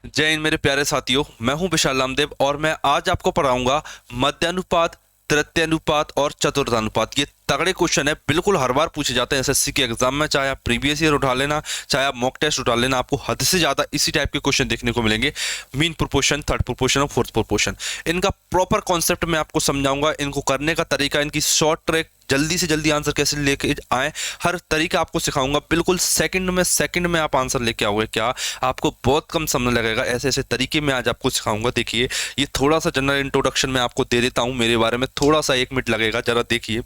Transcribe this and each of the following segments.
जय हिंद मेरे प्यारे साथियों, मैं हूं विशाल रामदेव और मैं आज आपको पढ़ाऊंगा मध्यानुपात, तृतीयानुपात और चतुर्थानुपात। ये तगड़े क्वेश्चन है, बिल्कुल हर बार पूछे जाते हैं एसएससी के एग्जाम में। चाहे आप प्रीवियस ईयर उठा लेना, चाहे आप मॉक टेस्ट उठा लेना, आपको हद से ज्यादा इसी टाइप के क्वेश्चन देखने को मिलेंगे। मीन प्रोपोर्शन, थर्ड प्रोपोर्शन और फोर्थ प्रोपोर्शन, इनका प्रॉपर कॉन्सेप्ट मैं आपको समझाऊंगा। इनको करने का तरीका, इनकी शॉर्ट ट्रैक, जल्दी से जल्दी आंसर कैसे लेके आए, हर तरीका आपको सिखाऊंगा। बिल्कुल सेकंड में आप आंसर लेके आओगे। क्या आपको बहुत कम समय लगेगा, ऐसे ऐसे तरीके में आज आपको सिखाऊंगा। देखिए, ये थोड़ा सा जनरल इंट्रोडक्शन में आपको दे देता हूँ मेरे बारे में, थोड़ा सा 1 मिनट लगेगा। जरा देखिए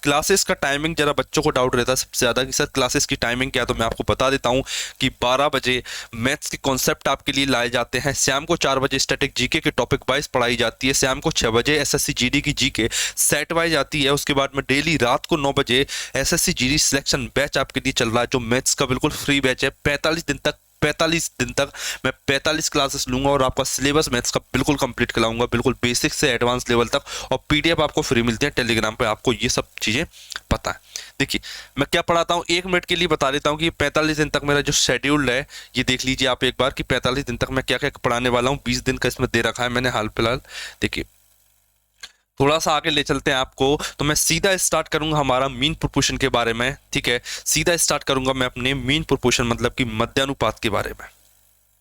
क्लासेस का टाइमिंग, जरा बच्चों को डाउट रहता है सबसे ज्यादा कि सर क्लासेस की टाइमिंग क्या है, तो मैं आपको बता देता हूँ कि 12 बजे मैथ्स के कॉन्सेप्ट आपके लिए लाए जाते हैं। शाम को 4 बजे स्टैटिक जीके के टॉपिक वाइज पढ़ाई जाती है। शाम को 6 बजे एसएससी जीडी की जीके सेट वाइज आती है। उसके बाद में डेली रात को 9 बजे एसएससी जीडी सिलेक्शन बैच आपके लिए चल रहा है, जो मैथ्स का बिल्कुल फ्री बैच है। 45 दिन तक मैं 45 क्लासेस लूंगा और आपका सिलेबस मैथ्स का बिल्कुल कंप्लीट कराऊंगा, बिल्कुल बेसिक से एडवांस लेवल तक। और पीडीएफ आपको फ्री मिलती है टेलीग्राम पे, आपको ये सब चीजें पता है। देखिए मैं क्या पढ़ाता हूँ, 1 मिनट के लिए बता देता हूँ कि 45 दिन तक मेरा जो शेड्यूल्ड है, ये देख लीजिए आप एक बार कि 45 दिन तक मैं क्या क्या पढ़ाने वाला हूँ। 20 दिन का इसमें दे रखा है मैंने हाल फिलहाल। देखिए थोड़ा सा आगे ले चलते हैं आपको, तो मैं सीधा स्टार्ट करूंगा हमारा मीन प्रोपोर्शन के बारे में। ठीक है, सीधा स्टार्ट करूंगा मैं अपने मीन प्रोपोर्शन मतलब कि मध्यानुपात के बारे में।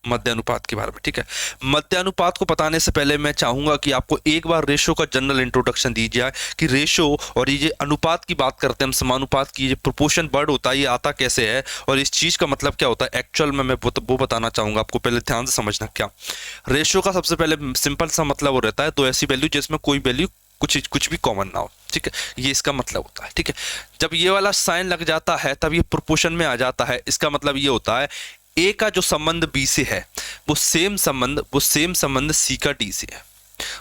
मध्यानुपात के बारे में, ठीक है। मध्यानुपात को बताने से पहले मैं चाहूंगा कि आपको एक बार रेशो का जनरल इंट्रोडक्शन दी जाए कि रेशो और ये अनुपात की बात करते हैं हम, समानुपात की। ये प्रोपोर्शन वर्ड होता है, ये आता कैसे है और इस चीज का मतलब क्या होता है एक्चुअल में, मैं वो बताना चाहूंगा आपको। पहले ध्यान से समझना। क्या रेशो का सबसे पहले सिंपल सा मतलब वो रहता है, दो ऐसी वैल्यू जिसमें कोई वैल्यू कुछ भी कॉमन ना हो। ठीक है, ये इसका मतलब होता है। ठीक है, जब ये वाला साइन लग जाता है तब ये प्रोपोर्शन में आ जाता है। इसका मतलब ये होता है ए का जो संबंध बी से है वो सेम संबंध सी का डी से है।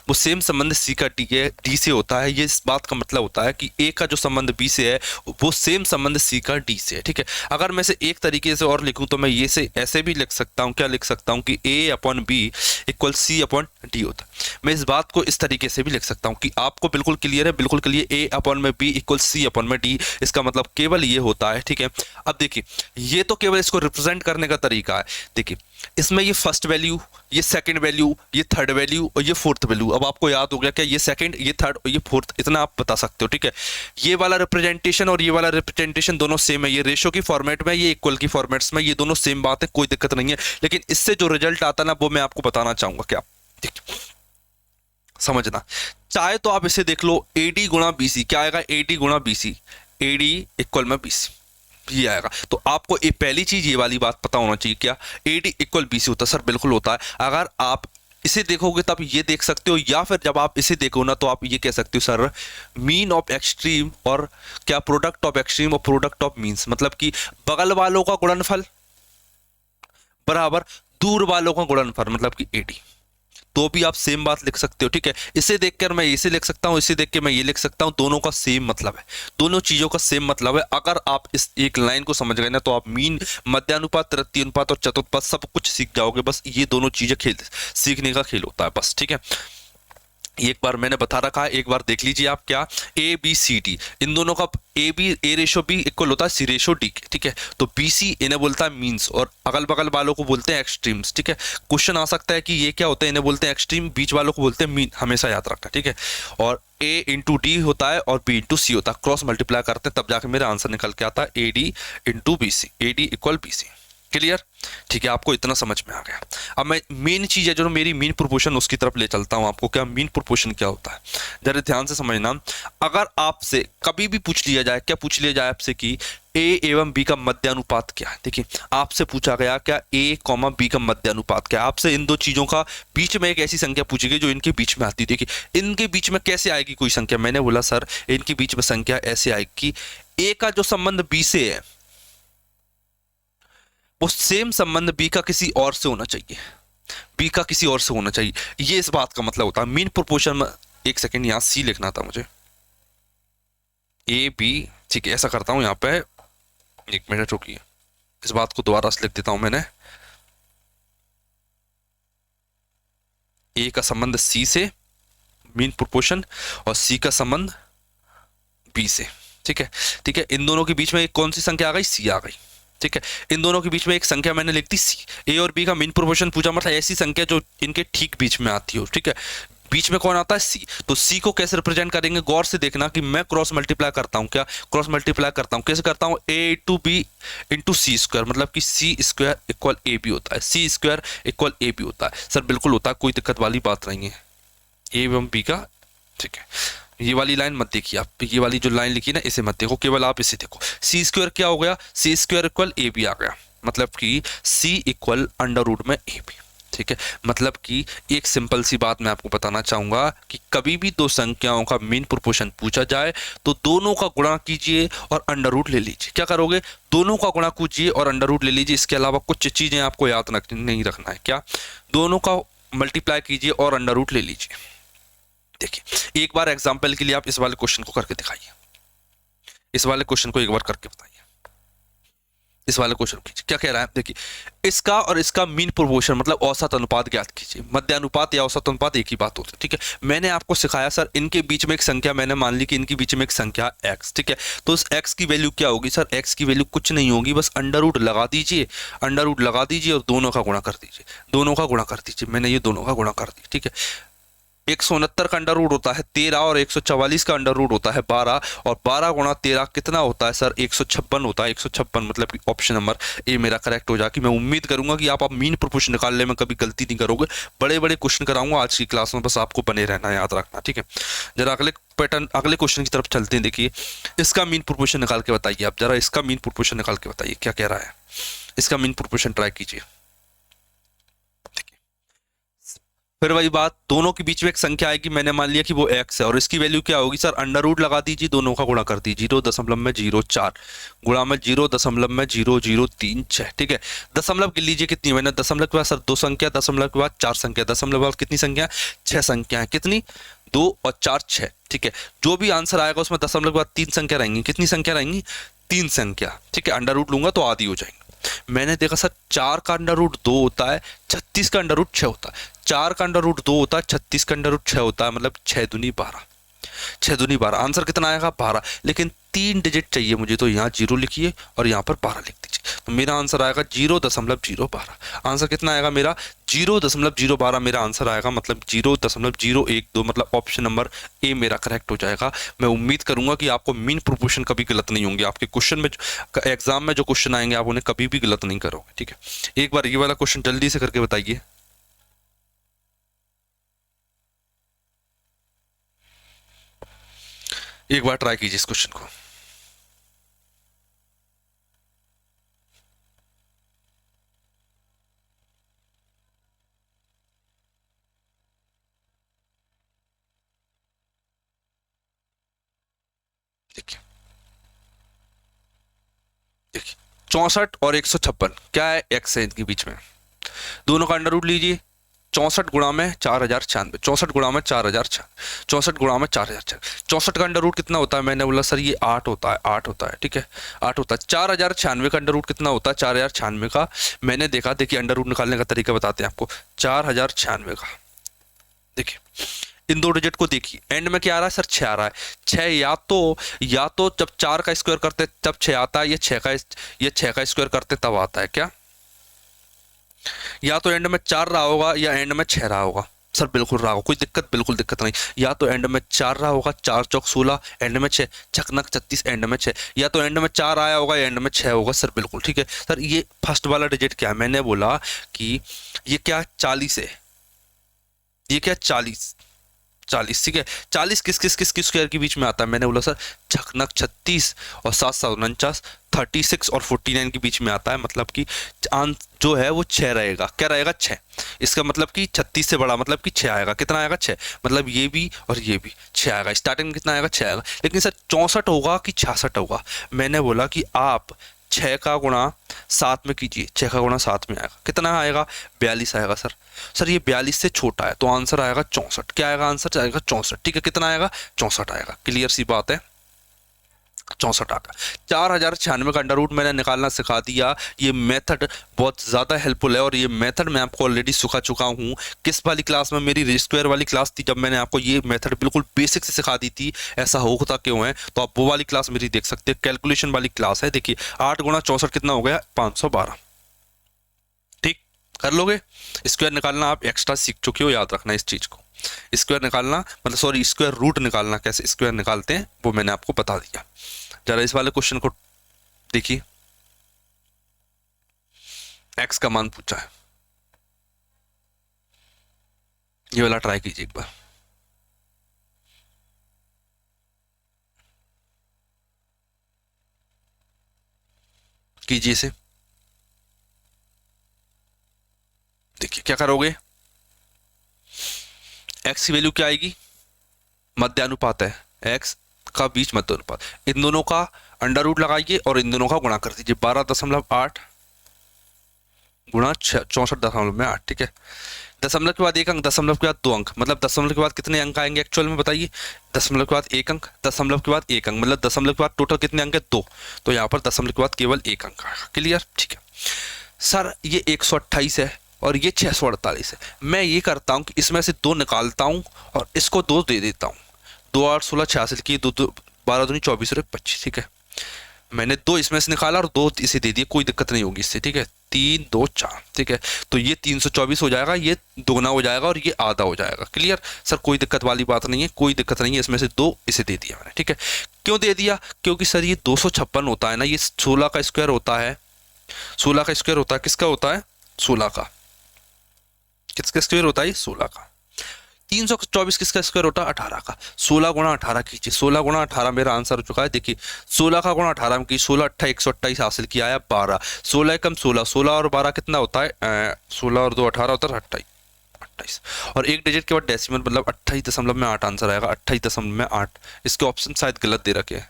वो सेम संबंध सी का डी से होता है। ये इस बात का मतलब होता है कि ए का जो संबंध बी से है वो सेम संबंध सी का डी से है। ठीक है, अगर मैं इसे एक तरीके से और लिखूं तो मैं ये से ऐसे भी लिख सकता हूं। क्या लिख सकता हूं कि a upon b equal c upon d होता है। मैं इस बात को इस तरीके से भी लिख सकता हूं कि आपको बिल्कुल क्लियर है, बिल्कुल क्लियर। ए अपॉन में बी इक्वल सी अपॉन में डी, इसका मतलब केवल ये होता है। ठीक है, अब देखिए ये तो केवल इसको रिप्रेजेंट करने का तरीका है। देखिए इसमें ये फर्स्ट वैल्यू, ये सेकंड वैल्यू, ये थर्ड वैल्यू और ये फोर्थ वैल्यू। अब आपको याद हो गया क्या ये सेकंड, ये थर्ड और ये फोर्थ, इतना आप बता सकते हो। ठीक है, ये वाला रिप्रेजेंटेशन और ये वाला रिप्रेजेंटेशन दोनों सेम है। ये रेशो की फॉर्मेट में, ये इक्वल की फॉर्मेट्स में, ये दोनों सेम बात है, कोई दिक्कत नहीं है। लेकिन इससे जो रिजल्ट आता ना वो मैं आपको बताना चाहूंगा। क्या देखिए समझना, चाहे तो आप इसे देख लो एडी गुणा बीसी। क्या आएगा एडी गुणा बीसी, एडी इक्वल में बीसी ये आएगा। तो आपको ये पहली चीज ये वाली बात पता होना चाहिए, क्या एडी इक्वल बीसी होता है। सर बिल्कुल होता है, अगर आप इसे देखोगे तब ये देख सकते हो, या फिर जब आप इसे देखो ना तो आप ये कह सकते हो सर मीन ऑफ एक्सट्रीम और क्या प्रोडक्ट ऑफ एक्सट्रीम और प्रोडक्ट ऑफ मीन्स, मतलब कि बगल वालों का गुणनफल बराबर दूर वालों का गुणनफल, मतलब कि एडी। तो भी आप सेम बात लिख सकते हो। ठीक है, इसे देखकर मैं इसे लिख सकता हूं, इसे देख के मैं ये लिख सकता हूं, दोनों का सेम मतलब है, दोनों चीजों का सेम मतलब है। अगर आप इस एक लाइन को समझ गए ना तो आप मीन, मध्यानुपात, तृतीय अनुपात और चतुर्थपात सब कुछ सीख जाओगे। बस ये दोनों चीजें खेल सीखने का खेल होता है बस। ठीक है, एक बार मैंने बता रखा है, एक बार देख लीजिए आप। क्या ए बी सी डी, इन दोनों का ए रेशो बी इक्वल होता है सी रेशो डी के। ठीक है, तो बी सी इन्हें बोलता है मीन्स और अगल बगल वालों को बोलते हैं एक्सट्रीम्स। ठीक है, क्वेश्चन आ सकता है कि ये क्या होता है, इन्हें बोलते हैं एक्सट्रीम, बीच वालों को बोलते हैं मीन, हमेशा याद रखना। ठीक है, और ए इंटू डी होता है और बी इंटू सी होता है, क्रॉस मल्टीप्लाई करते हैं तब जाके मेरा आंसर निकल के आता है A D into B C, A D equal B C. Clear? ठीक है, आपको इतना समझ में आ गया। अब मैं मेन चीज है जो मेरी मीन प्रोपोर्शन, उसकी तरफ ले चलता हूं आपको। क्या मीन प्रोपोर्शन क्या होता है, जरा ध्यान से समझना। अगर आपसे कभी भी पूछ लिया जाए, क्या पूछ लिया जाए आपसे कि ए एवं बी का मध्यानुपात क्या है, देखिए आपसे पूछा गया क्या ए कॉमा बी का मध्यानुपात क्या है, आपसे इन दो चीजों का बीच में एक ऐसी संख्या पूछी गई जो इनके बीच में आती है। देखिए इनके बीच में कैसे आएगी कोई संख्या, मैंने बोला सर इनके बीच में संख्या ऐसे आएगी कि ए का जो संबंध बी से है वो सेम संबंध बी का किसी और से होना चाहिए, बी का किसी और से होना चाहिए। ये इस बात का मतलब होता है मीन प्रोपोर्शन में। एक सेकेंड, यहां सी लिखना था मुझे, ए बी। ठीक है, ऐसा करता हूं यहां पे, एक मिनट रुकिए, इस बात को दोबारा से लिख देता हूं मैंने। ए का संबंध सी से मीन प्रोपोर्शन और सी का संबंध बी से। ठीक है, ठीक है, इन दोनों के बीच में एक कौन सी संख्या आ गई, सी आ गई। ठीक है। इन दोनों के बीच में एक संख्या मैंने लिख दी सी। ए और बी का मीन प्रोपोर्शन पूछा, मतलब ऐसी संख्या जो इनके ठीक बीच में आती हो, ठीक है। बीच में कौन आता है? सी। तो सी को कैसे रिप्रेजेंट करेंगे? गौर से देखना कि मैं क्रॉस मल्टीप्लाई करता हूं। क्या क्रॉस मल्टीप्लाई करता हूं? कैसे करता हूं? ए इंटू बी इंटू सी स्क्वायर, मतलब कि सी स्क्वायर इक्वल ए बी होता है, सी स्क्वायर इक्वल ए बी होता है। सर बिल्कुल होता है, कोई दिक्कत वाली बात नहीं है। ए एवं बी का, ठीक है। ये वाली लाइन मत देखिए आप, ये वाली जो लाइन लिखी ना इसे मत देखो, केवल आप इसे देखो। सी स्क्वायर क्या हो गया? सी स्क्वायर इक्वल ए बी आ गया, मतलब कि सी इक्वल अंडर रूट में ए बी, ठीक है। मतलब कि एक सिंपल सी बात मैं आपको बताना चाहूंगा कि कभी भी दो संख्याओं का मीन प्रोपोर्शन पूछा जाए तो दोनों का गुणा कीजिए और अंडर रूट ले लीजिए। क्या करोगे? दोनों का गुणा कीजिए और अंडर रूट ले लीजिए। इसके अलावा कुछ चीजें आपको याद नहीं रखना है। क्या? दोनों का मल्टीप्लाई कीजिए और अंडर रूट ले लीजिए। देखिए एक बार एग्जाम्पल के लिए आप इस वाले क्वेश्चन को करके दिखाइए, इस वाले क्वेश्चन को एक बार करके बताइए। इस वाले क्वेश्चन कीजिए, क्या कह रहा है? देखिए इसका और इसका मीन प्रोपोर्शन मतलब औसत अनुपात ज्ञात कीजिए। मध्य अनुपात या औसत अनुपात एक ही बात होती है, ठीक है। मैंने आपको सिखाया सर, इनके बीच में एक संख्या, मैंने मान ली कि इनके बीच में एक संख्या x, ठीक है। तो उस x की वैल्यू क्या होगी? सर x की वैल्यू कुछ नहीं होगी, बस अंडर रूट लगा दीजिए, अंडर रूट लगा दीजिए और दोनों का गुणा कर दीजिए, दोनों का गुणा कर दीजिए। मैंने ये दोनों का गुणा कर दिया, ठीक है। 169 का अंडर रूट होता है 13 और 144 का अंडर रूट होता है 12 और 12 गुणा 13 कितना होता है? सर 156 होता है। 156 मतलब कि ऑप्शन नंबर ए मेरा करेक्ट हो जाएगा। मैं उम्मीद करूंगा कि आप मीन प्रोपोर्शन निकालने में कभी गलती नहीं करोगे। बड़े बड़े क्वेश्चन कराऊंगा आज की क्लास में, बस आपको बने रहना, याद रखना, ठीक है। जरा अगले पैटर्न, अगले क्वेश्चन की तरफ चलते हैं। देखिए इसका मीन प्रोपोर्शन निकाल के बताइए आप, जरा इसका मीन प्रोपोर्शन निकाल के बताइए क्या कह रहा है। इसका मीन प्रोपोर्शन ट्राई कीजिए। फिर वही बात, दोनों के बीच में एक संख्या आएगी, मैंने मान लिया कि वो x है और इसकी वैल्यू क्या होगी? सर अंडर रूट लगा दीजिए, दोनों का गुणा कर दीजिए। 0.04 गुणा में 0.0036, ठीक है। दशमलव गिन लीजिए कितनी, मैंने दशमलव के बाद सर 2 संख्या, दशमलव के बाद 4 संख्या, दशमलव के बाद कितनी संख्या? 6 संख्या है। कितनी? 2 और 4 6, ठीक है। जो भी आंसर आएगा उसमें दशमलव के बाद 3 संख्या रहेंगी। कितनी संख्या रहेंगी? 3 संख्या, ठीक है। अंडर रूट लूंगा तो आधी हो जाएंगे। मैंने देखा सर 4 का अंडर रूट 2 होता है, 36 का अंडर रूट 6 होता है। 4 का अंडर रूट 2 होता है, 36 का अंडर रूट 6 होता है, मतलब 6 दूनी 12, 6 दूनी 12। आंसर कितना आएगा? 12। लेकिन 3 डिजिट चाहिए मुझे, तो यहाँ 0 लिखिए और यहाँ पर 12 लिख दीजिए। तो मेरा आंसर आएगा 0.012। आंसर कितना आएगा मेरा? 0.012 मेरा आंसर आएगा, मतलब 0.012, मतलब ऑप्शन नंबर ए मेरा करेक्ट हो जाएगा। मैं उम्मीद करूंगा कि आपको मीन प्रोपोर्शन कभी गलत नहीं होंगे। आपके क्वेश्चन में, एग्जाम में जो क्वेश्चन आएंगे आप उन्हें कभी भी गलत नहीं करोगे, ठीक है। एक बार ये वाला क्वेश्चन जल्दी से करके बताइए। एक बार ट्राई कीजिए इस क्वेश्चन को। देखिए देखिए 64 और 156 क्या है? x है इनके बीच में। दोनों का अंडर रूट लीजिए। 64 गुणा में 4096, 64 गुणा में 4096, 64 गुणा में 4096। 64 का अंडर रूट कितना होता है? मैंने बोला सर ये 8 होता है, 8 होता है, ठीक है, 8 होता है। 4096 का अंडर रूट कितना होता है? 4096 का मैंने देखा, देखिए अंडर रूट निकालने का तरीका बताते हैं आपको। 4096 का देखिए इन दो डिजिट को देखिए, एंड में क्या आ रहा है? सर 6 आ रहा है। 6 या तो जब 4 का स्क्वायर करते तब 6 आता है, ये 6 का स्क्वायर करते तब आता है। क्या? या तो एंड में 4 रहा होगा या एंड में 6 रहा होगा। सर बिल्कुल रहा होगा, कोई दिक्कत, बिल्कुल दिक्कत नहीं। या तो एंड में 4 रहा होगा, 4 चौक 16, एंड में 6, छकनक 36, एंड में 6। या तो एंड में 4 आया होगा, एंड में 6 होगा। सर बिल्कुल ठीक है। सर ये फर्स्ट वाला डिजिट क्या है? मैंने बोला कि ये क्या 40 है, ये क्या 40, 40, ठीक है। 40 किस स्क्वायर के बीच में आता है? मैंने बोला सर छकनक 36 और 7 36 और 49 के बीच में आता है, मतलब कि जो है वो 6 रहेगा। क्या रहेगा? 6। इसका मतलब कि 36 से बड़ा, मतलब कि 6 आएगा। कितना आएगा? 6। मतलब ये भी और ये भी 6 आएगा। स्टार्टिंग में कितना आएगा? 6 आएगा। लेकिन सर 64 होगा कि 66 होगा? मैंने बोला कि आप 6 का गुणा 7 में कीजिए। 6 का गुणा 7 में आएगा, कितना आएगा? 42 आएगा। सर ये 42 से छोटा है, तो आंसर आएगा 64। क्या आएगा? आंसर आएगा 64, ठीक है। कितना आएगा? 64 आएगा। क्लियर सी बात है। 64 आ गया। 4096 का अंडर रूट मैंने निकालना सिखा दिया। ये मेथड बहुत ज़्यादा हेल्पफुल है और ये मेथड मैं आपको ऑलरेडी सिखा चुका हूँ। किस वाली क्लास में? मेरी स्क्वायर वाली क्लास थी, जब मैंने आपको ये मेथड बिल्कुल बेसिक से सिखा दी थी। ऐसा होता क्यों है? तो आप वो वाली क्लास मेरी देख सकते हैं, कैलकुलेशन वाली क्लास है। देखिए 8 गुणा 64 कितना हो गया? 512। ठीक, कर लोगे। स्क्वायर निकालना आप एक्स्ट्रा सीख चुके हो, याद रखना इस चीज़ को। स्क्वायर निकालना मतलब सॉरी स्क्वायर रूट निकालना कैसे स्क्वायर निकालते हैं वो मैंने आपको बता दिया। जरा इस वाले क्वेश्चन को देखिए, एक्स का मान पूछा है, ये वाला ट्राई कीजिए एक बार। कीजिए इसे, देखिए क्या करोगे। एक्स की वैल्यू क्या आएगी? मध्यानुपात है, एक्स का बीच मध्यानुपात, इन दोनों का अंडर रूट लगाइए और इन दोनों का गुणा कर दीजिए। 12.8 गुणा 64.8। ठीक है, दशमलव के बाद एक अंक, दशमलव के बाद दो अंक, मतलब दशमलव के बाद कितने अंक आएंगे एक्चुअल में बताइए? दशमलव के बाद एक अंक, दशमलव के बाद एक अंक, मतलब दशमलव के बाद टोटल कितने अंक है? दो। तो यहाँ पर दशमलव के बाद केवल एक अंक आएगा। क्लियर? ठीक है सर, ये 128 है और ये 648 है। मैं ये करता हूँ कि इसमें से दो निकालता हूँ और इसको दो दे देता हूँ। 2 8 16 86 की 2 12 दूनी 24 और 25। ठीक है, मैंने दो इसमें से निकाला और दो इसे दे दिए, कोई दिक्कत नहीं होगी इससे। ठीक है, 3 2 4। ठीक है, तो ये 324 हो जाएगा, ये दोगुना हो जाएगा और ये आधा हो जाएगा। क्लियर सर, कोई दिक्कत वाली बात नहीं है, कोई दिक्कत नहीं है। इसमें से दो इसे दे दिया मैंने। ठीक है, क्यों दे दिया? क्योंकि सर ये 256 होता है ना, ये 16 का स्क्वायर होता है। 16 का स्क्वायर होता है, किसका होता है? 16 का। किसका स्क्वायर होता है? 16 का। 324 किसका स्क्वायर होता है? 18 का। 16 गुणा 18 कीजिए, 16 गुणा 18 मेरा आंसर हो चुका है। देखिए 16 का गुणा 18 में की 16 8 128 हासिल किया है 12। 16 कम 16, 16 और 12 कितना होता है? 16 और 2 18 होता है 28। 28 और एक डिजिट के बाद डेसिमल, मतलब 28.8 आंसर आएगा। 28.8। इसके ऑप्शन शायद गलत दे रखे हैं।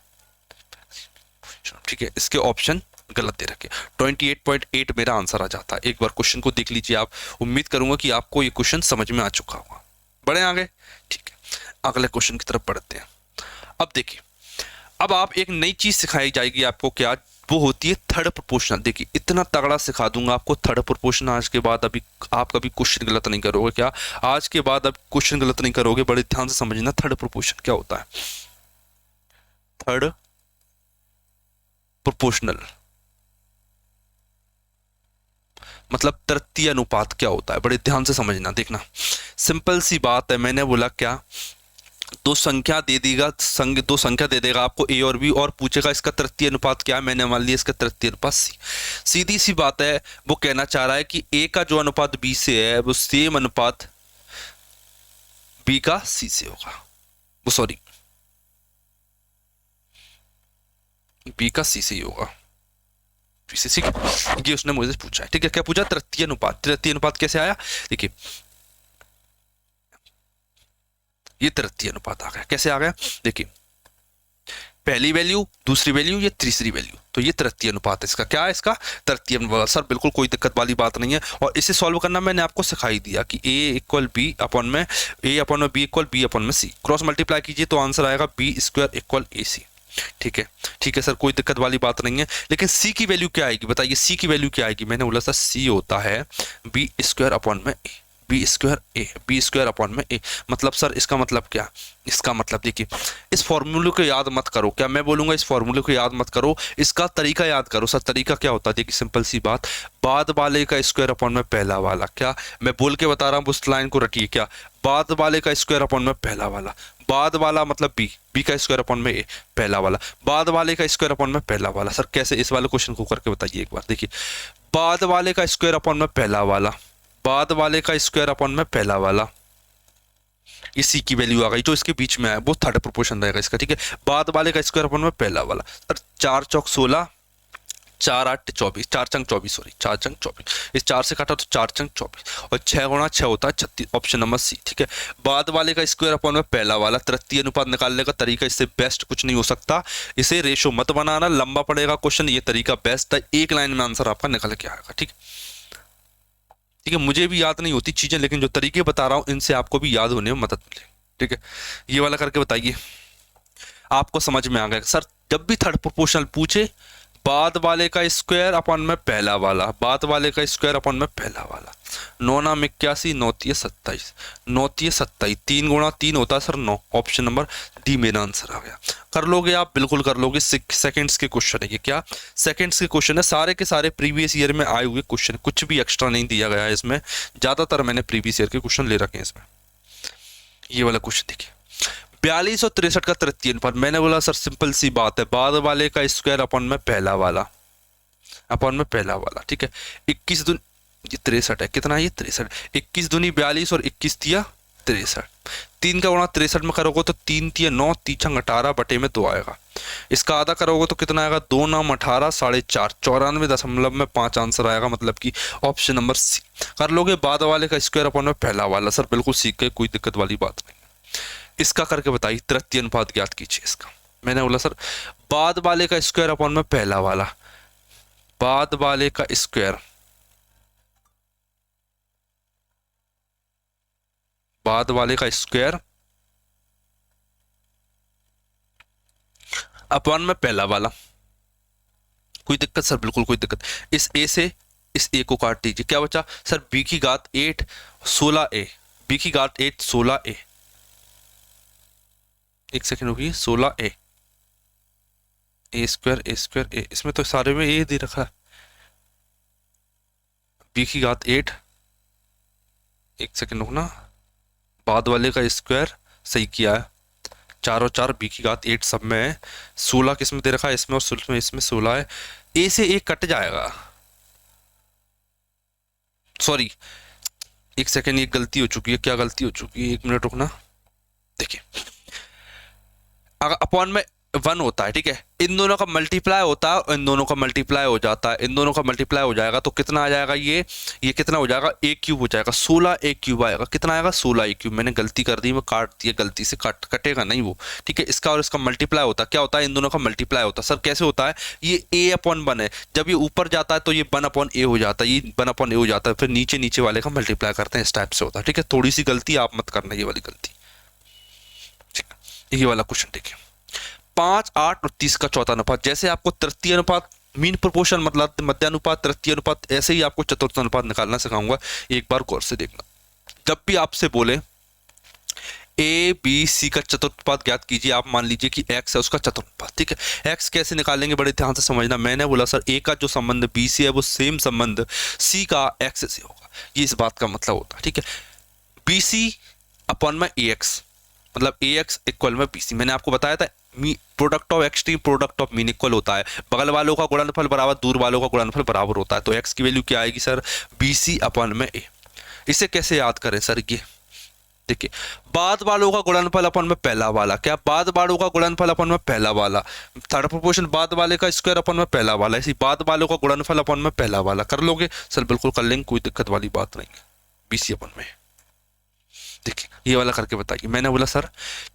ठीक है, इसके ऑप्शन गलत दे रखे। 28.8 मेरा आंसर आ जाता है। एक बार क्वेश्चन को देख लीजिए आप। उम्मीद करूंगा कि आपको ये क्वेश्चन समझ में आ चुका होगा। बढ़े आगे? ठीक है, अगले क्वेश्चन की तरफ बढ़ते हैं। अब देखिए, अब आप एक नई चीज सिखाई जाएगी आपको, क्या? वो होती है थर्ड प्रोपोर्शनल। देखिए इतना तगड़ा सिखा दूंगा आपको थर्ड प्रोपोर्शनल। आज के बाद अभी आप कभी क्वेश्चन गलत नहीं करोगे। क्या आज के बाद अब क्वेश्चन गलत नहीं करोगे? बड़े ध्यान से समझना थर्ड प्रोपोर्शन क्या होता है। थर्ड प्रोपोर्शनल मतलब तृतीय अनुपात क्या होता है? बड़े ध्यान से समझना, देखना सिंपल सी बात है। मैंने बोला क्या, दो संख्या दे देगा, दो संख्या दे देगा आपको ए और बी, और पूछेगा इसका तृतीय अनुपात क्या है। मैंने मान लिया इसका तृतीय अनुपात सी। सीधी सी बात है, वो कहना चाह रहा है कि ए का जो अनुपात बी से है वो सेम अनुपात बी का सी से होगा। वो सॉरी, बी का सी से ही होगा। ठीक है, ये उसने मुझे पूछा है। ठीक है, क्या पूछा? तृतीय अनुपात। तृतीय अनुपात कैसे आया? देखिए ये तृतीय अनुपात आ गया। कैसे आ गया? देखिए पहली वैल्यू, दूसरी वैल्यू, ये तीसरी वैल्यू, तो ये तृतीय अनुपात है। इसका क्या है? इसका तृतीय अनुपात। सर बिल्कुल कोई दिक्कत वाली बात नहीं है, और इसे सॉल्व करना मैंने आपको सिखाई दिया कि ए इक्वल बी अपॉन में ए अपॉन में बी इक्वल बी अपॉन में सी। क्रॉस मल्टीप्लाई कीजिए तो आंसर आएगा बी स्क्वायर इक्वल ए सी। ठीक है, ठीक है सर, कोई दिक्कत वाली बात नहीं है। लेकिन सी की वैल्यू क्या आएगी बताइए? सी की वैल्यू क्या आएगी? मैंने बोला सर सी होता है बी स्क्वायर अपॉन में ए, बी स्क्वायर ए, बी स्क्वायर अपॉन में ए। मतलब सर इसका मतलब क्या? इसका मतलब देखिए, इस फॉर्मूले को याद मत करो। क्या मैं बोलूंगा? इस फॉर्मूले को याद मत करो, इसका तरीका याद करो। सर तरीका क्या होता है? देखिए सिंपल सी बात, बाद वाले का स्क्वायर अपॉन में पहला वाला। क्या मैं बोल के बता रहा हूँ? उस लाइन को रटिए। क्या? बाद वाले का स्क्वायर अपॉन में पहला वाला। बाद वाला मतलब बी, बी का स्क्वायर अपॉन में ए, पहला वाला। बाद वाले का स्क्वायर अपॉन में पहला वाला। सर कैसे? इस वाले क्वेश्चन को करके बताइए एक बार। देखिए बाद वाले का स्क्वायर अपॉन में पहला वाला, बाद वाले का स्क्वायर अपॉन में पहला वाला, इसी की वैल्यू आ गई। जो इसके बीच में है वो थर्ड प्रोपोर्शन रहेगा इसका। ठीक है, बाद वाले का स्क्वायर अपॉन में पहला वाला। सर 4 चौक 16, 4 8 24, 4 चंग 24, सॉरी 4 चंग 24। इस 4 से काटा तो 4 चंग 24, और 6 गुणा 6 होता है 36। Option number C. ठीक है, बाद वाले का स्क्वायर अपॉन में पहला वाला। तृतीय अनुपात निकालने का तरीका इससे बेस्ट कुछ नहीं हो सकता। इसे रेशो मत बनाना, लंबा पड़ेगा क्वेश्चन। ये तरीका बेस्ट है, एक लाइन में आंसर आपका निकल के आएगा। ठीक है, ठीक है, मुझे भी याद नहीं होती चीजें, लेकिन जो तरीके बता रहा हूं इनसे आपको भी याद होने में मदद मिले। ठीक है, ये वाला करके बताइए, आपको समझ में आ गया। सर जब भी थर्ड प्रोपोर्शनल पूछे, बाद वाले का स्क्वायर अपन में पहला वाला, बाद वाले का स्क्वायर अपन में पहला वाला। 9 नाम 81, 9 तिये 27, 9 तिये 27, 3 गुणा 3 होता है सर 9। ऑप्शन नंबर डी मेरा आंसर आ गया। कर लोगे आप, बिल्कुल कर लोगे। सेकंड्स के क्वेश्चन है ये, क्या सेकंड्स के क्वेश्चन है, सारे के सारे प्रीवियस ईयर में आए हुए क्वेश्चन, कुछ भी एक्स्ट्रा नहीं दिया गया है इसमें, ज्यादातर मैंने प्रीवियस ईयर के क्वेश्चन ले रखे हैं इसमें। ये वाला क्वेश्चन देखिए, 42 और 63 का तृतीय अनुपात। मैंने बोला सर सिंपल सी बात है, बाद वाले का स्क्वायर अपन में पहला वाला, अपन में पहला वाला, ठीक है। 21 दूनी, ये 63 है, कितना है ये 63, 21 दूनी 42 और 21 तिया 63, 3 का गुणा 63 में करोगे तो 3 तिया 9, 3 छंग 18, बटे में 2 आएगा। इसका आधा करोगे तो कितना आएगा, 2 नाम 18, 4.5, 94.5 आंसर आएगा, मतलब कि ऑप्शन नंबर सी। कर लोगे, बाद वाले का स्क्वायर अपन में पहला वाला, सर बिल्कुल सीख गए, कोई दिक्कत वाली बात नहीं। इसका करके बताइए, तृतीय अनुपात ज्ञात कीजिए इसका। मैंने बोला सर बाद वाले का स्क्वायर अपन में पहला वाला, बाद वाले का स्क्वायर, बाद वाले का स्क्वायर अपन में पहला वाला। कोई दिक्कत सर, बिल्कुल कोई दिक्कत। इस ए से इस ए को काट दीजिए, क्या बचा सर, बी की घात 8 16a, बी की घात 8 16a, एक सेकेंड होगी, 16a, ए स्क्वायर ए, इसमें तो सारे में ए दे रखा है, बी की घात 8, एक सेकेंड रुकना, बाद वाले का स्क्वायर सही किया है, 4 और 4, बी की घात 8 सब में है, 16 किसमें दे रखा है, इसमें, और इसमें 16 है, ए से ए कट जाएगा, सॉरी एक सेकेंड, ये गलती हो चुकी है, क्या गलती हो चुकी है, 1 मिनट रुकना। देखिए, अगर अपॉन में 1 होता है, ठीक है, इन दोनों का मल्टीप्लाई होता है, इन दोनों का मल्टीप्लाई हो जाता है, इन दोनों का मल्टीप्लाई हो जाएगा तो कितना आ जाएगा, ये कितना हो जाएगा, ए क्यूब हो जाएगा, 16 ए क्यूब आएगा, कितना आएगा 16 ए क्यूब। मैंने गलती कर दी, मैं काट दिया गलती से, कटेगा नहीं वो, ठीक है। इसका और इसका मल्टीप्लाई होता है, क्या होता है, इन दोनों का मल्टीप्लाई होता है। सर कैसे होता है, ये ए अपॉन 1 है, जब ये ऊपर जाता है तो ये 1 अपॉन ए हो जाता है, ये 1 अपॉन ए हो जाता है, फिर नीचे नीचे वाले का मल्टीप्लाई करते हैं, इस टाइप से होता है, ठीक है। थोड़ी सी गलती आप मत करना, ये वाली गलती, ठीक है। ये वाला क्वेश्चन देखिए, 5, 8 और 30 का चौथा अनुपात। जैसे आपको तृतीय अनुपात, मीन प्रोपोर्शन मतलब मध्यानुपात, तृतीय अनुपात, ऐसे ही आपको चतुर्थ अनुपात निकालना सिखाऊंगा, एक बार गौर से देखना। जब भी आपसे बोले ए बी सी का चतुर्थपाद ज्ञात कीजिए, आप मान लीजिए कि एक्स है उसका चतुर्थपाद, ठीक है। एक्स कैसे निकालेंगे, बड़े ध्यान से समझना। मैंने बोला सर ए का जो संबंध बी से है वो सेम संबंध सी का एक्स से होगा, ये इस बात का मतलब होता है, ठीक है। बी सी अपॉन में ए एक्स, मतलब ए एक्स इक्वल में बी सी। मैंने आपको बताया था product of extreme product of mean equal होता है, बगल वालों का गुणनफल बराबर दूर वालों का गुणनफल बराबर होता है, तो एक्स की वैल्यू क्या आएगी सर, बी सी अपॉन में ए। इसे कैसे याद करें सर, ये देखिए, बाद वालों का गुणनफल अपन में पहला वाला, क्या बाद वालों का गुणनफल अपन में पहला वाला, थर्ड प्रोपोर्शन बाद वाले का स्क्वायर अपन में पहला वाला, इसी बाद वालों का गुणनफल अपन में पहला वाला। कर लोगे सर, बिल्कुल कर लेंगे, कोई दिक्कत वाली बात नहीं है, बीसी अपन में। देखिए ये वाला करके बताइए। मैंने बोला सर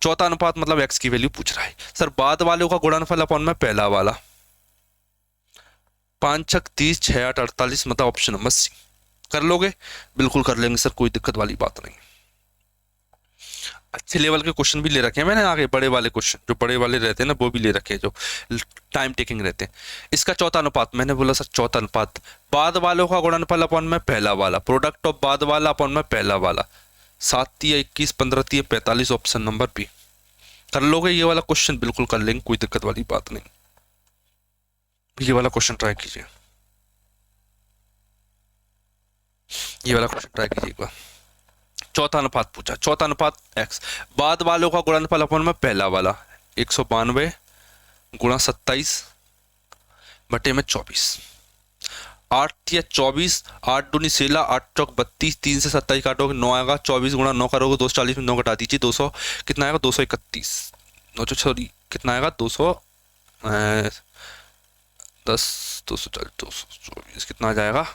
चौथा अनुपात मतलब एक्स की वैल्यू पूछ रहा है, सर बाद वालों का गुणनफल अपन में पहला वाला, 5 6 30 6 8 48, मतलब ऑप्शन नंबर सी। कर लोगे, बिल्कुल कर लेंगे सर, कोई दिक्कत वाली बात नहीं। अच्छे लेवल के क्वेश्चन भी ले रखे हैं मैंने आगे, बड़े वाले क्वेश्चन जो बड़े वाले रहते हैं ना वो भी ले रखे हैं, जो टाइम टेकिंग रहते हैं। इसका चौथा अनुपात, मैंने बोला सर चौथा अनुपात, बाद वालों का गुणनफल अपन में पहला वाला, प्रोडक्ट ऑफ बाद वाला अपन में पहला वाला, 7 3 21 15 3 45, ऑप्शन नंबर बी। कर लोगे ये वाला क्वेश्चन, बिल्कुल कर लेंगे, कोई दिक्कत वाली बात नहीं। ये वाला क्वेश्चन ट्राई कीजिए, ये वाला क्वेश्चन ट्राई कीजिए एक बार। चौथा अनुपात पूछा, चौथा अनुपात एक्स, बाद वालों का गुणनफल अपन में पहला वाला, 192 गुणा 27 बटे में 24, 8 या 24, 8 दूनी 16, 8 चौक 32, 3 से 27 काटोगे 9 आएगा, 24 गुणा 9 करोगे 240 में 9 घटा दीजिए, 200 कितना आएगा 231, 9 सॉरी कितना आएगा 200 10 240 224 कितना आ जाएगा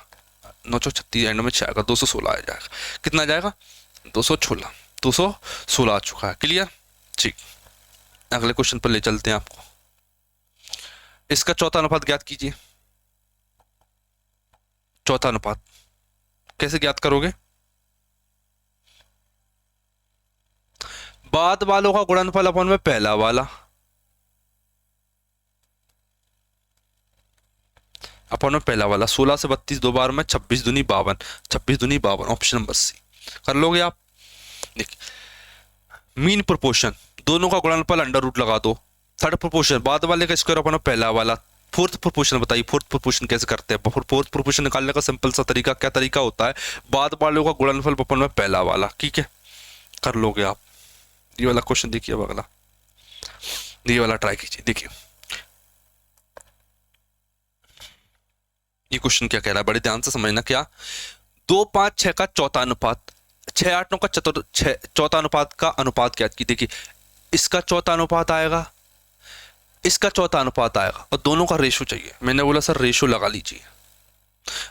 936 एंड में 6 आएगा 216 आ जाएगा, कितना आ जाएगा 216 आ चुका है। क्लियर, ठीक। अगले क्वेश्चन पर ले चलते हैं आपको। इसका चौथा अनुपात ज्ञात कीजिए। चौथा अनुपात कैसे ज्ञात करोगे, बाद वालों का गुणनफल अपन में पहला वाला, अपन में पहला वाला 16 से 32 दो बार में 26 दूनी 52, 26 दूनी 52, ऑप्शन नंबर सी। कर लोगे आप। देखिए मीन प्रोपोर्शन, दोनों का गुणनफल अंडर रूट लगा दो। थर्ड प्रोपोर्शन, बाद वाले का स्क्वायर अपन में पहला वाला। फोर्थ प्रोपोर्शन बताइए, फोर्थ प्रोपोर्शन कैसे करते हैं। फोर्थ प्रोपोर्शन निकालने का सिंपल सा तरीका क्या तरीका होता है, बाद वालों का गुणनफल अपन में पहला वाला। ठीक है, कर लोगे आप। ये वाला क्वेश्चन देखिए, अब अगला ये वाला ट्राई कीजिए। देखिए ये क्वेश्चन क्या कह रहा है, बड़े ध्यान से समझना। क्या 2, 5, 6 का चौथा अनुपात, 6, 8, 9 का चौथा अनुपात का अनुपात क्या की। देखिए इसका चौथा अनुपात आएगा, इसका चौथा अनुपात आएगा, और दोनों का रेशो चाहिए। मैंने बोला सर रेशो लगा लीजिए,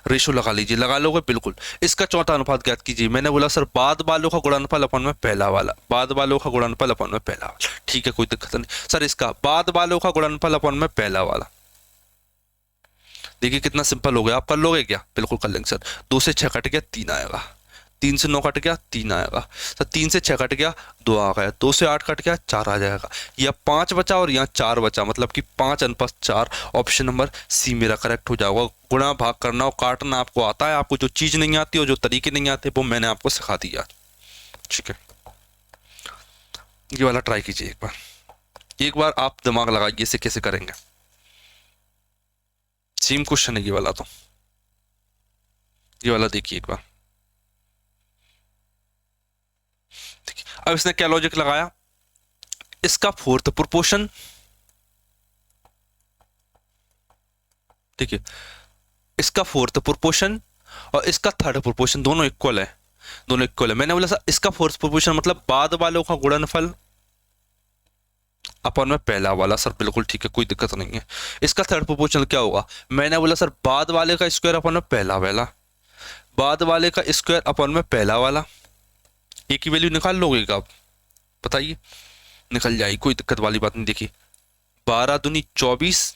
रेशो लगा लीजिए, लगा लोगे बिल्कुल। इसका चौथा अनुपात ज्ञात कीजिए। मैंने बोला सर बाद वालों का गुणनफल अपन में पहला वाला, बाद वालों का गुणनफल अपन में पहला वाला। ठीक है, कोई दिक्कत नहीं सर। इसका बाद वालों का गुणनफल अपन में पहला वाला। देखिए कितना सिंपल हो गया, आप कर लोगे क्या, बिल्कुल कर लेंगे सर। 2 से 6 कट गया 3 आएगा, 3 से 9 कट गया 3 आएगा सर, 3 से 6 कट गया 2 आ गया, 2 से 8 कट गया 4 आ जाएगा। यह 5 बचा और यहाँ 4 बचा, मतलब कि 5/4। ऑप्शन नंबर सी मेरा करेक्ट हो जाएगा। गुणा भाग करना और काटना आपको आता है, आपको जो चीज नहीं आती और जो तरीके नहीं आते वो मैंने आपको सिखा दिया। ठीक है, ये वाला ट्राई कीजिए एक बार, एक बार आप दिमाग लगाइए इसे कैसे करेंगे। सेम क्वेश्चन है ये वाला, तो ये वाला देखिए एक बार। देखिए अब इसने क्या लॉजिक लगाया, इसका फोर्थ प्रोपोर्शन, देखिए इसका फोर्थ प्रोपोर्शन और इसका थर्ड प्रोपोर्शन दोनों इक्वल है, दोनों इक्वल है। मैंने बोला सर इसका फोर्थ प्रोपोर्शन मतलब बाद वालों का गुणनफल अपन में पहला वाला। सर बिल्कुल ठीक है, कोई दिक्कत नहीं है। इसका थर्ड प्रोपोर्शनल क्या होगा, मैंने बोला सर बाद वाले का स्क्वायर अपन में पहला वाला, बाद वाले का स्क्वायर अपन में पहला वाला। एक की वैल्यू निकाल लोगे आप, बताइए। निकल जाएगी, कोई दिक्कत वाली बात नहीं। देखिए 12 दूनी 24,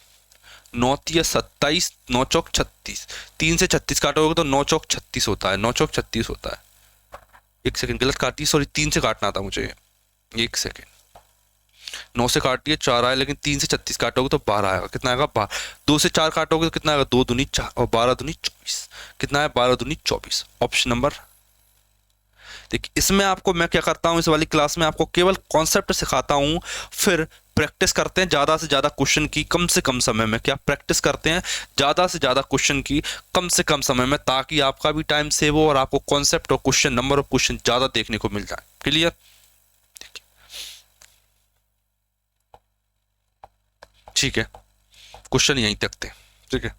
9 तिया 27, 9 चौक 36, 3 से 36 काटोगे तो 9 चौक 36 होता है, 9 चौक 36 होता है। एक सेकंड गलत काटी, सॉरी 3 से काटना था मुझे, एक सेकंड। 9 से काटिए 4 आया, लेकिन 3 से 36 काटोगे तो 12 आएगा। कितना आएगा 12। 2 से 4 काटोगे तो कितना आएगा 2 दूनी 4 और 12 दूनी 24। कितना है 12 दूनी 24, ऑप्शन नंबर। देखिए इसमें आपको मैं क्या करता हूं, इस वाली क्लास में आपको केवल कॉन्सेप्ट सिखाता हूं, फिर प्रैक्टिस करते हैं ज्यादा से ज्यादा क्वेश्चन की कम से कम समय में। क्या प्रैक्टिस करते हैं ज्यादा से ज्यादा क्वेश्चन की कम से कम समय में, ताकि आपका भी टाइम सेव हो और आपको कॉन्सेप्ट और क्वेश्चन, नंबर ऑफ क्वेश्चन ज्यादा देखने को मिल जाए। क्लियर। ठीक है, क्वेश्चन यहीं तक थे। ठीक है,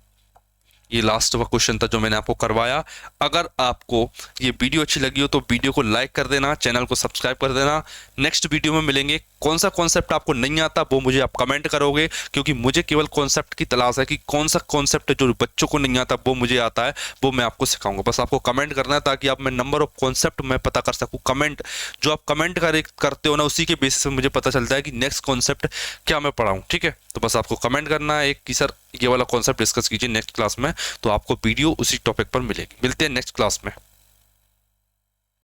ये लास्ट का क्वेश्चन था जो मैंने आपको करवाया। अगर आपको ये वीडियो अच्छी लगी हो तो वीडियो को लाइक कर देना, चैनल को सब्सक्राइब कर देना। नेक्स्ट वीडियो में मिलेंगे। कौन सा कॉन्सेप्ट आपको नहीं आता वो मुझे आप कमेंट करोगे, क्योंकि मुझे केवल कॉन्सेप्ट की तलाश है कि कौन सा कॉन्सेप्ट जो बच्चों को नहीं आता वो मुझे आता है, वो मैं आपको सिखाऊंगा। बस आपको कमेंट करना है ताकि आप मैं नंबर ऑफ कॉन्सेप्ट मैं पता कर सकूँ। कमेंट जो आप कमेंट करते हो ना, उसी के बेसिस पे मुझे पता चलता है कि नेक्स्ट कॉन्सेप्ट क्या मैं पढ़ाऊँ। ठीक है, तो बस आपको कमेंट करना है एक कि सर ये वाला कॉन्सेप्ट डिस्कस कीजिए नेक्स्ट क्लास में, तो आपको वीडियो उसी टॉपिक पर मिलेगी। मिलते हैं नेक्स्ट क्लास में।